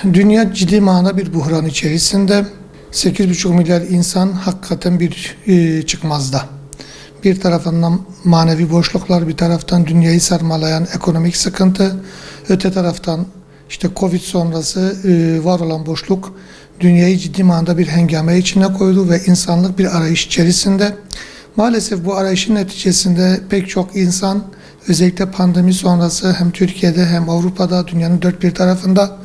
Dünya ciddi manada bir buhran içerisinde. 8,5 milyar insan hakikaten bir çıkmazda. Bir taraftan manevi boşluklar, bir taraftan dünyayı sarmalayan ekonomik sıkıntı, öte taraftan işte Covid sonrası var olan boşluk dünyayı ciddi manada bir hengame içine koydu ve insanlık bir arayış içerisinde. Maalesef bu arayışın neticesinde pek çok insan özellikle pandemi sonrası hem Türkiye'de hem Avrupa'da dünyanın dört bir tarafında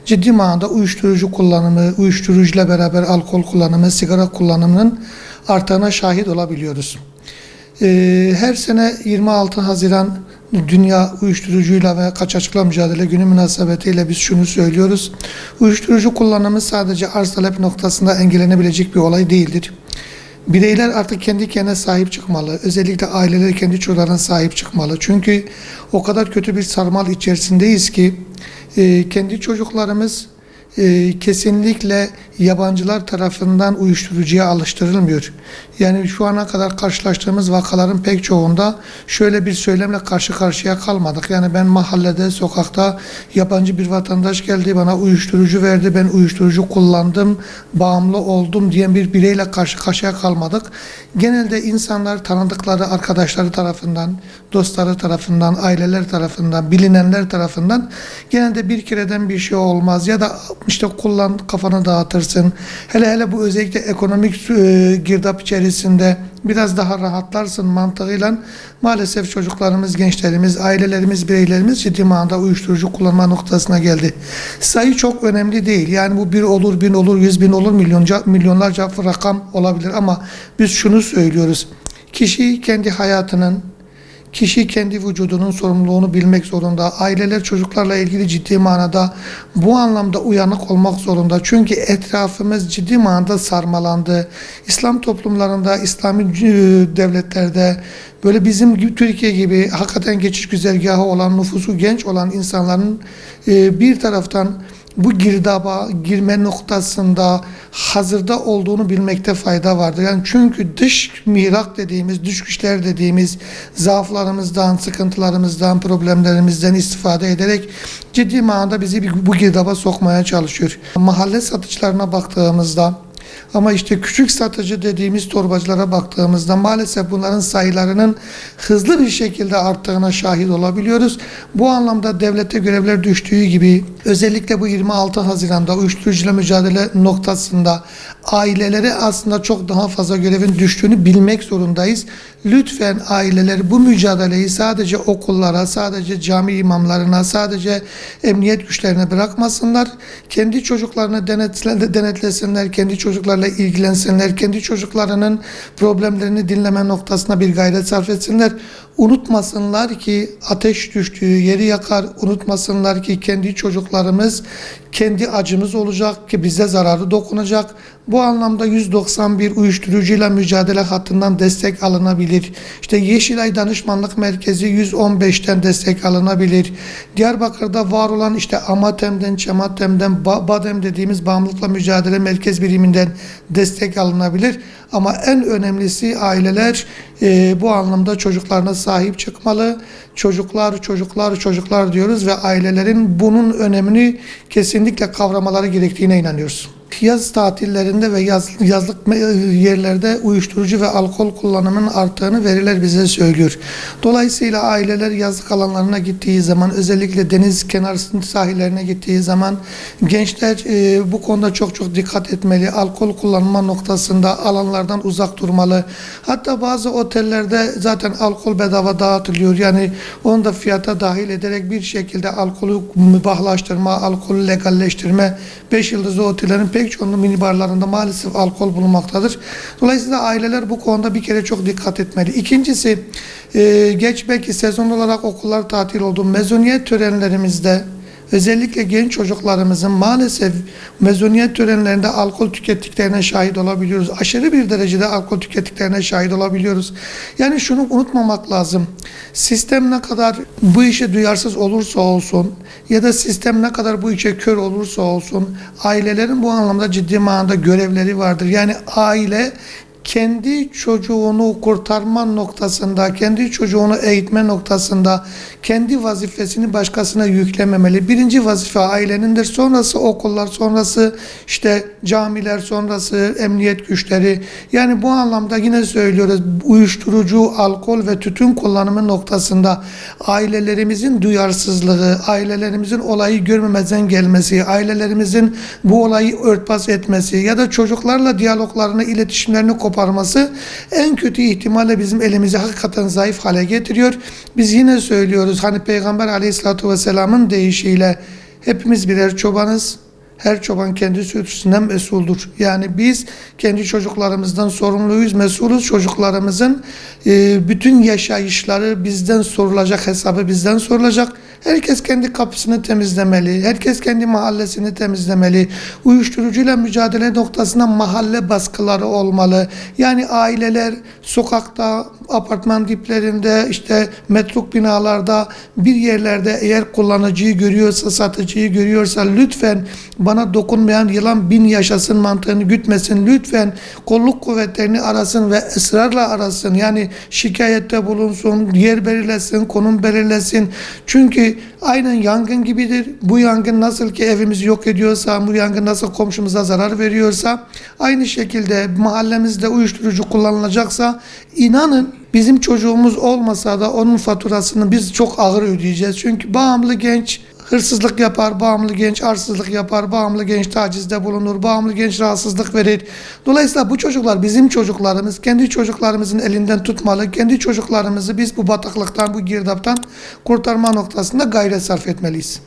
ciddi manada uyuşturucu kullanımı, uyuşturucuyla beraber alkol kullanımı, sigara kullanımının arttığına şahit olabiliyoruz. Her sene 26 Haziran Dünya Uyuşturucuyla ve Kaçakçılıkla Mücadele Günü münasebetiyle biz şunu söylüyoruz. Uyuşturucu kullanımı sadece arz talep noktasında engellenebilecek bir olay değildir. Bireyler artık kendi kendine sahip çıkmalı. Özellikle aileler kendi çocuklarına sahip çıkmalı. Çünkü o kadar kötü bir sarmal içerisindeyiz ki kendi çocuklarımız kesinlikle yabancılar tarafından uyuşturucuya alıştırılmıyor. Yani şu ana kadar karşılaştığımız vakaların pek çoğunda şöyle bir söylemle karşı karşıya kalmadık. Yani ben mahallede, sokakta yabancı bir vatandaş geldi, bana uyuşturucu verdi, ben uyuşturucu kullandım, bağımlı oldum diyen bir bireyle karşı karşıya kalmadık. Genelde insanlar tanıdıkları arkadaşları tarafından, dostları tarafından, aileler tarafından, bilinenler tarafından genelde bir kereden bir şey olmaz ya da işte kullan kafanı dağıtırsın. Hele bu özellikle ekonomik girdap içerisinde biraz daha rahatlarsın mantığıyla maalesef çocuklarımız, gençlerimiz, ailelerimiz, bireylerimiz ciddi manada uyuşturucu kullanma noktasına geldi. Sayı çok önemli değil. Yani bu 1 olur, 1000 olur, 100.000 olur, milyonlarca rakam olabilir ama biz şunu söylüyoruz. Kişi kendi hayatının, kişi kendi vücudunun sorumluluğunu bilmek zorunda. Aileler çocuklarla ilgili ciddi manada bu anlamda uyanık olmak zorunda. Çünkü etrafımız ciddi manada sarmalandı. İslam toplumlarında, İslami devletlerde böyle bizim gibi, Türkiye gibi hakikaten geçiş güzergahı olan, nüfusu genç olan insanların bir taraftan bu girdaba girme noktasında hazırda olduğunu bilmekte fayda vardır. Yani çünkü dış mihrak dediğimiz, dış güçler dediğimiz zaaflarımızdan, sıkıntılarımızdan, problemlerimizden istifade ederek ciddi manada bizi bu girdaba sokmaya çalışıyor. Mahalle satıcılarına baktığımızda ama işte küçük satıcı dediğimiz torbacılara baktığımızda maalesef bunların sayılarının hızlı bir şekilde arttığına şahit olabiliyoruz. Bu anlamda devlete görevler düştüğü gibi özellikle bu 26 Haziran'da uyuşturucuyla mücadele noktasında ailelere aslında çok daha fazla görevin düştüğünü bilmek zorundayız. Lütfen aileler bu mücadeleyi sadece okullara, sadece cami imamlarına, sadece emniyet güçlerine bırakmasınlar. Kendi çocuklarını denetlesinler, kendi çocuklarla ilgilensinler, kendi çocuklarının problemlerini dinleme noktasına bir gayret sarf etsinler. Unutmasınlar ki ateş düştüğü yeri yakar, unutmasınlar ki kendi çocuklarımız, kendi acımız olacak ki bize zararı dokunacak. Bu anlamda 191 uyuşturucuyla mücadele hattından destek alınabilir. İşte Yeşilay Danışmanlık Merkezi 115'ten destek alınabilir. Diyarbakır'da var olan işte Amatem'den, Çematem'den, Badem dediğimiz bağımlılıkla mücadele merkez biriminden destek alınabilir. Ama en önemlisi aileler bu anlamda çocuklarına sahip çıkmalı. Çocuklar diyoruz ve ailelerin bunun önemini kesinlikle kavramaları gerektiğine inanıyoruz. Yaz tatillerinde ve yazlık yerlerde uyuşturucu ve alkol kullanımının arttığını veriler bize söylüyor. Dolayısıyla aileler yazlık alanlarına gittiği zaman, özellikle deniz kenarı sahillerine gittiği zaman gençler bu konuda çok dikkat etmeli. Alkol kullanma noktasında alanlardan uzak durmalı. Hatta bazı otellerde zaten alkol bedava dağıtılıyor. Yani onu da fiyata dahil ederek bir şekilde alkolü mübahlaştırma, alkolü legalleştirme, 5 yıldızlı otellerin pek çoğunun minibarlarında maalesef alkol bulunmaktadır. Dolayısıyla aileler bu konuda bir kere çok dikkat etmeli. İkincisi, geç belki sezon olarak okullar tatil oldu. Mezuniyet törenlerimizde özellikle genç çocuklarımızın maalesef mezuniyet törenlerinde alkol tükettiklerine şahit olabiliyoruz. Aşırı bir derecede alkol tükettiklerine şahit olabiliyoruz. Yani şunu unutmamak lazım. Sistem ne kadar bu işe duyarsız olursa olsun ya da sistem ne kadar bu işe kör olursa olsun ailelerin bu anlamda ciddi manada görevleri vardır. Yani aile kendi çocuğunu kurtarma noktasında, kendi çocuğunu eğitme noktasında kendi vazifesini başkasına yüklememeli. Birinci vazife ailenindir. Sonrası okullar, sonrası işte camiler, sonrası emniyet güçleri. Yani bu anlamda yine söylüyoruz, uyuşturucu, alkol ve tütün kullanımı noktasında ailelerimizin duyarsızlığı, ailelerimizin olayı görmemezden gelmesi, ailelerimizin bu olayı örtbas etmesi ya da çocuklarla diyaloglarını, iletişimlerini koparması en kötü ihtimalle bizim elimizi hakikaten zayıf hale getiriyor. Biz yine söylüyoruz, hani Peygamber Aleyhisselatü Vesselam'ın deyişiyle hepimiz birer çobanız. Her çoban kendi sürüsünden mesuldür. Yani biz kendi çocuklarımızdan sorumluyuz, mesulüz. Çocuklarımızın bütün yaşayışları bizden sorulacak, hesabı bizden sorulacak. Herkes kendi kapısını temizlemeli, herkes kendi mahallesini temizlemeli. Uyuşturucuyla mücadele noktasında mahalle baskıları olmalı. Yani aileler sokakta, apartman diplerinde, işte metruk binalarda, bir yerlerde eğer kullanıcıyı görüyorsa, satıcıyı görüyorsa lütfen bana dokunmayan yılan bin yaşasın mantığını gütmesin. Lütfen kolluk kuvvetlerini arasın ve ısrarla arasın. Yani şikayette bulunsun, yer belirlesin, konum belirlesin. Çünkü aynen yangın gibidir. Bu yangın nasıl ki evimizi yok ediyorsa, bu yangın nasıl komşumuza zarar veriyorsa, aynı şekilde mahallemizde uyuşturucu kullanılacaksa inanın bizim çocuğumuz olmasa da onun faturasını biz çok ağır ödeyeceğiz. Çünkü bağımlı genç hırsızlık yapar, bağımlı genç arsızlık yapar, bağımlı genç tacizde bulunur, bağımlı genç rahatsızlık verir. Dolayısıyla bu çocuklar bizim çocuklarımız, kendi çocuklarımızın elinden tutmalı, kendi çocuklarımızı biz bu bataklıktan, bu girdaptan kurtarma noktasında gayret sarf etmeliyiz.